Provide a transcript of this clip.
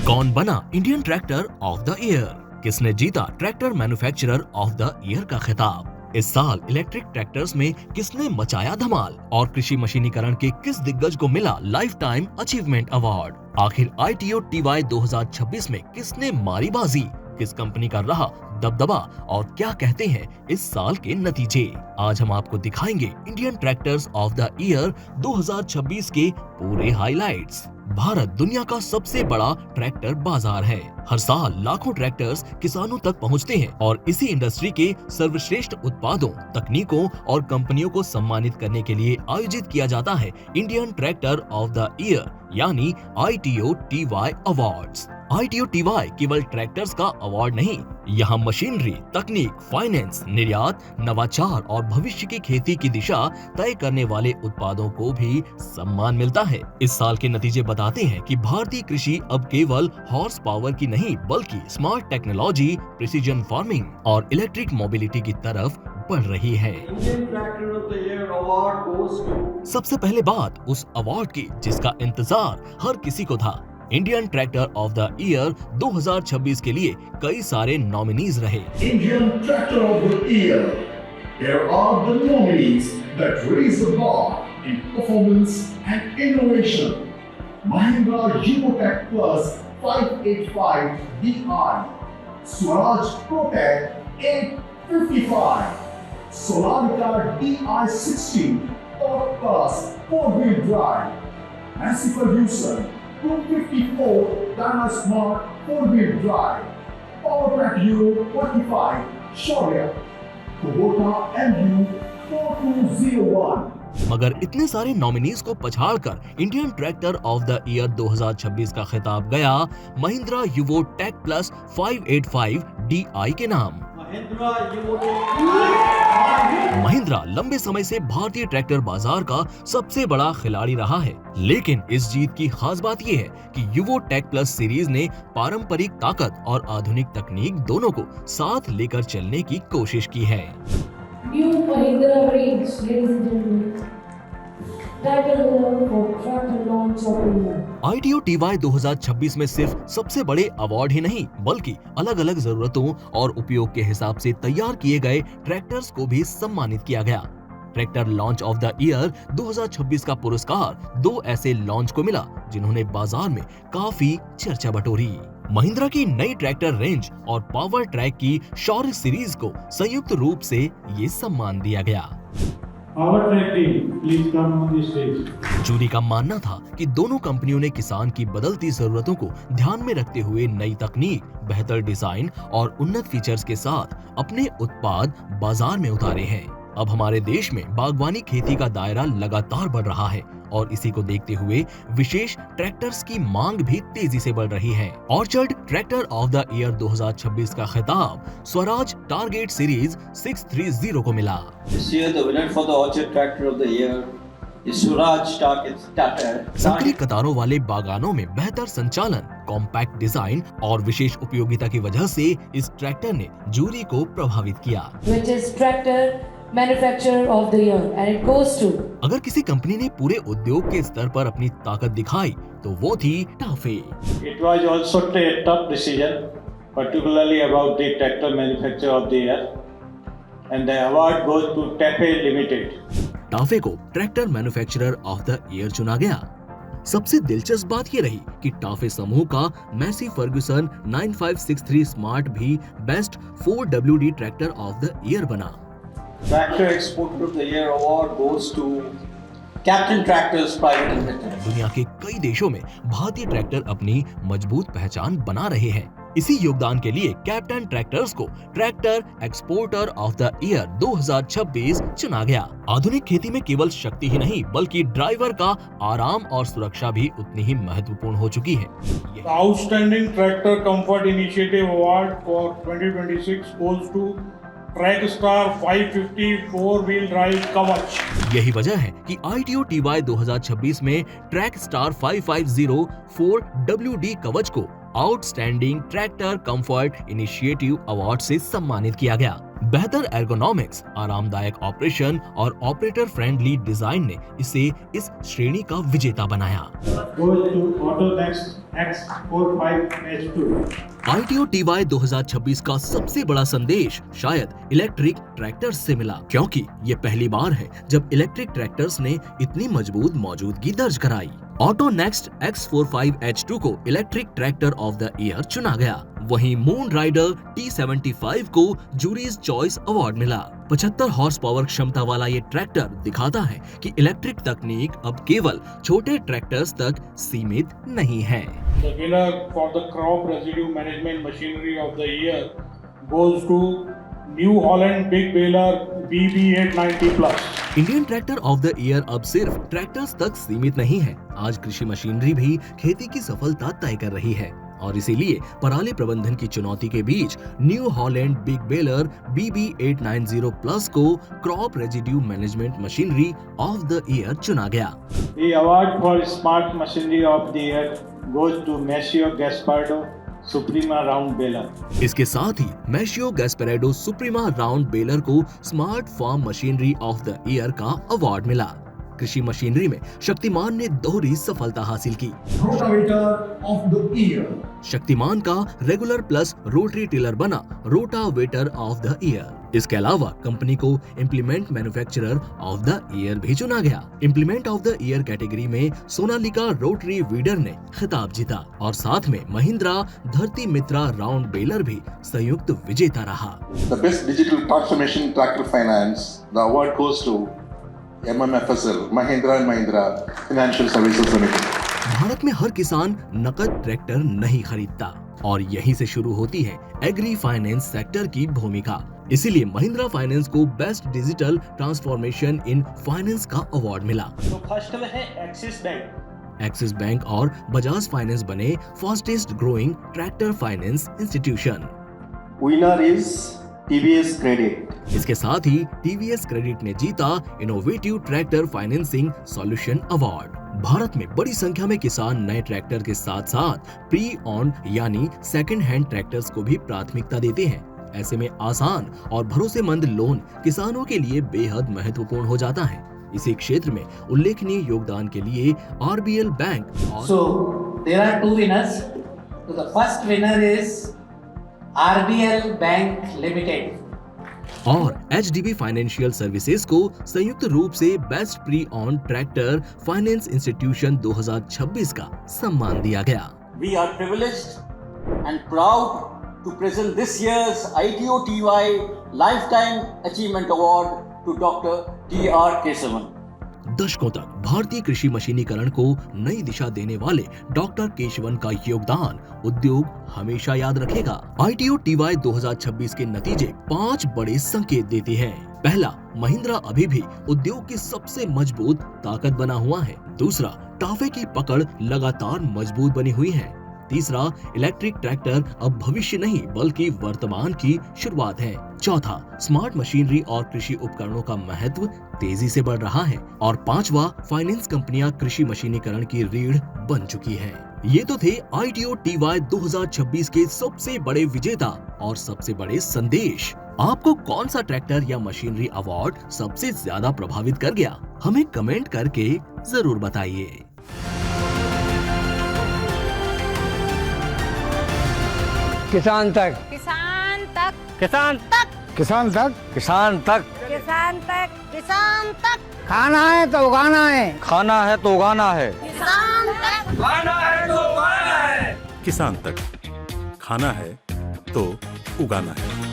कौन बना Indian tractor of the year? किसने जीता tractor manufacturer of the year का खिताब? इस साल इलेक्ट्रिक ट्रैक्टर्स में किसने मचाया धमाल? और कृषि मशीनीकरण के किस दिग्गज को मिला लाइफ टाइम अचीवमेंट अवार्ड? आखिर ITO TY 2026 में किसने मारी बाजी? किस कंपनी का रहा दबदबा और क्या कहते हैं इस साल के नतीजे? आज हम आपको दिखाएंगे Indian tractors of the year 2026 के पूरे हाइलाइट्स। भारत दुनिया का सबसे बड़ा ट्रैक्टर बाजार है। हर साल लाखों ट्रैक्टर्स किसानों तक पहुंचते हैं और इसी इंडस्ट्री के सर्वश्रेष्ठ उत्पादों, तकनीकों और कंपनियों को सम्मानित करने के लिए आयोजित किया जाता है Indian tractor of the year यानी ITO TY awards. ITO TY केवल ट्रैक्टर्स का अवार्ड नहीं, यहाँ मशीनरी, तकनीक, फाइनेंस, निर्यात, नवाचार और भविष्य की खेती की दिशा तय करने वाले उत्पादों को भी सम्मान मिलता है। इस साल के नतीजे बताते हैं कि भारतीय कृषि अब केवल हॉर्स पावर की नहीं बल्कि स्मार्ट टेक्नोलॉजी, प्रिसीजन फार्मिंग और इलेक्ट्रिक मोबिलिटी की तरफ बढ़ रही है। सबसे पहले बात उस अवार्ड की जिसका इंतजार हर किसी को था। Indian tractor of the year 2026 के लिए कई सारे नॉमिनीज रहे। Indian Tractor of the Year. Here are the nominees that raise the bar in performance and innovation. Mahindra Eurotech Plus 585 DI, Swaraj Protec 855, Sonatica DI60 Torque Plus 4-wheel drive, Massey Ferguson 254 Dynasmart 4-wheel drive, PowerTrack Euro 25 Shaurya, Kubota MU 4201। मगर इतने सारे nominees को पछाड़कर Indian tractor of the year 2026 का खिताब गया Mahindra Yuvo tech plus 585 DI के नाम। महिंद्रा लंबे समय से भारतीय ट्रैक्टर बाजार का सबसे बड़ा खिलाड़ी रहा है, लेकिन इस जीत की खास बात यह है कि यूवो टेक प्लस सीरीज ने पारंपरिक ताकत और आधुनिक तकनीक दोनों को साथ लेकर चलने की कोशिश की है। New Mahindra range, ladies and gentlemen. Title winner for tractor launch of the year. ITO TY 2026 में सिर्फ सबसे बड़े अवार्ड ही नहीं बल्कि अलग अलग जरूरतों और उपयोग के हिसाब से तैयार किए गए ट्रैक्टर्स को भी सम्मानित किया गया। Tractor launch of the year 2026 का पुरस्कार 2 ऐसे लॉन्च को मिला जिन्होंने बाजार में काफी चर्चा बटोरी। महिंद्रा की नई ट्रैक्टर रेंज और पावर ट्रैक की शौर्य सीरीज को संयुक्त रूप से ये सम्मान दिया गया। जूरी का मानना था कि दोनों कंपनियों ने किसान की बदलती जरूरतों को ध्यान में रखते हुए नई तकनीक, बेहतर डिजाइन और उन्नत फीचर्स के साथ अपने उत्पाद बाजार में उतारे हैं। अब हमारे देश में बागवानी खेती का दायरा लगातार बढ़ रहा है और इसी को देखते हुए विशेष ट्रैक्टर्स की मांग भी तेजी से बढ़ रही है। Orchard tractor of the year 2026 का खिताब स्वराज टारगेट सीरीज 630 को मिला। This year the winner for the Orchard Tractor of the Year is Swaraj Target. संकरी कतारों वाले बागानों में बेहतर संचालन, कॉम्पैक्ट डिजाइन और विशेष उपयोगिता की वजह से इस ट्रैक्टर ने जूरी को प्रभावित किया। Which is tractor manufacturer of the year and it goes to. अगर किसी कंपनी ने पूरे उद्योग के स्तर पर अपनी ताकत दिखाई तो वो थी TAFE. It was also a tough decision, particularly about the tractor manufacturer of the year, and the award goes to TAFE Limited. TAFE को tractor manufacturer of the year चुना गया। सबसे दिलचस्प बात ये रही कि टाफे समूह का मैसी फर्ग्यूसन 9563 स्मार्ट भी best 4WD tractor of the year बना। Tractor Exporter of the Year award goes to Captain Tractors Private Limited. दुनिया के कई देशों में भारतीय ट्रैक्टर अपनी मजबूत पहचान बना रहे हैं। इसी योगदान के लिए कैप्टन ट्रैक्टर्स को tractor exporter of the year 2026 चुना गया। आधुनिक खेती में केवल शक्ति ही नहीं बल्कि ड्राइवर का आराम और सुरक्षा भी उतनी ही महत्वपूर्ण हो चुकी है। The Outstanding Tractor Comfort Initiative Award for 2026 goes to Trackstar 550 4-wheel drive कवच। यही वजह है कि ITO TY 2026 में ट्रैक स्टार 550 4WD कवच को outstanding tractor comfort initiative award से सम्मानित किया गया। बेहतर एर्गोनॉमिक्स, आरामदायक ऑपरेशन और ऑपरेटर फ्रेंडली डिजाइन ने इसे इस श्रेणी का विजेता बनाया। Goes to AutoNext X45H2. ITO TY 2026 का सबसे बड़ा संदेश शायद इलेक्ट्रिक ट्रैक्टर्स से मिला, क्योंकि ये पहली बार है जब इलेक्ट्रिक ट्रैक्टर्स ने इतनी मजबूत मौजूदगी दर्ज कराई। ऑटोनेक्स्ट X45H2 को electric tractor of the year चुना गया। वहीं मून राइडर T75 को जूरीज चॉइस अवार्ड मिला। 75 हॉर्स पावर क्षमता वाला ये ट्रैक्टर दिखाता है कि इलेक्ट्रिक तकनीक अब केवल छोटे ट्रैक्टर्स तक सीमित नहीं है। The winner for the crop residue management machinery of the year goes to New Holland Big Baler BB890+. Indian tractor of the year अब सिर्फ ट्रैक्टर्स तक सीमित नहीं है। आज कृषि मशीनरी भी खेती की सफलता तय कर रही है और इसीलिए पराली प्रबंधन की चुनौती के बीच new Holland big baler BB890+ को crop residue management machinery of the year चुना गया। The award for smart machinery of the year goes to Maceo Gaspardo Suprema Round Baler. इसके साथ ही Maschio Gaspardo Suprema round baler को smart farm machinery of the year का award मिला। कृषि machinery में शक्तिमान ने दोहरी सफलता हासिल की। Rotavator of the Year. Shaktimaan का रेगुलर प्लस रोटरी टिलर बना रोटावेटर ऑफ द ईयर। इसके अलावा कंपनी को implement manufacturer of the year भी चुना गया। Implement of the year category में सोनालिका रोटरी वीडर ने खिताब जीता और साथ में महिंद्रा धरती मित्रा राउंड बेलर भी संयुक्त विजेता रहा। The best digital transformation tractor finance, the award goes to MMFSL, Mahindra and Mahindra Financial Services Limited. Bharat में हर किसान नकद ट्रैक्टर नहीं खरीदता और यहीं से शुरू होती है एग्री फाइनेंस सेक्टर की भूमिका। इसीलिए महिंद्रा फाइनेंस को best digital transformation in finance का अवार्ड मिला। तो फर्स्ट में है एक्सिस बैंक। एक्सिस बैंक और बजाज फाइनेंस बने fastest growing tractor finance institution. Winner is TVS credit. इसके साथ ही TVS क्रेडिट ने जीता innovative tractor financing solution award. Bharat में बड़ी संख्या में किसान नए ट्रैक्टर के साथ साथ प्री ऑन यानी सेकंड हैंड ट्रैक्टर्स को भी प्राथमिकता देते हैं। ऐसे में आसान और भरोसेमंद लोन किसानों के लिए बेहद महत्वपूर्ण हो जाता है। इसी क्षेत्र में उल्लेखनीय योगदान के लिए RBL बैंक और So there are two winners. So the first winner is RBL Bank Limited. और HDB फाइनेंशियल सर्विसेज को संयुक्त रूप से best pre on tractor finance institution 2026 का सम्मान दिया गया। We are privileged and proud to present this year's ITO TY Lifetime Achievement Award to Dr. T.R. Kesavan. दशकों तक भारतीय कृषि मशीनीकरण को नई दिशा देने वाले डॉक्टर केशवन का योगदान उद्योग हमेशा याद रखेगा। ITO TY 2026 के नतीजे 5 बड़े संकेत देते हैं। पहला, महिंद्रा अभी भी उद्योग की सबसे मजबूत ताकत बना हुआ है। दूसरा, टाफे की पकड़ लगातार मजबूत बनी हुई है। तीसरा, इलेक्ट्रिक ट्रैक्टर अब भविष्य नहीं बल्कि वर्तमान की शुरुआत है। चौथा, स्मार्ट मशीनरी और कृषि उपकरणों का महत्व तेजी से बढ़ रहा है। और पांचवा, फाइनेंस कंपनियां कृषि मशीनीकरण की रीढ़ बन चुकी हैं। ये तो थे ITO TY 2026 के सबसे बड़े विजेता और सबसे बड़े संदेश। आपको कौन सा ट्रैक्टर या मशीनरी अवार्ड सबसे ज्यादा प्रभावित कर गया? हमें कमेंट करके जरूर बताइए। किसान तक, किसान तक, किसान तक, किसान तक, किसान तक, किसान तक, किसान तक, खाना है तो उगाना है, खाना है तो उगाना है, किसान तक, खाना है तो उगाना है, किसान तक, खाना है तो उगाना है।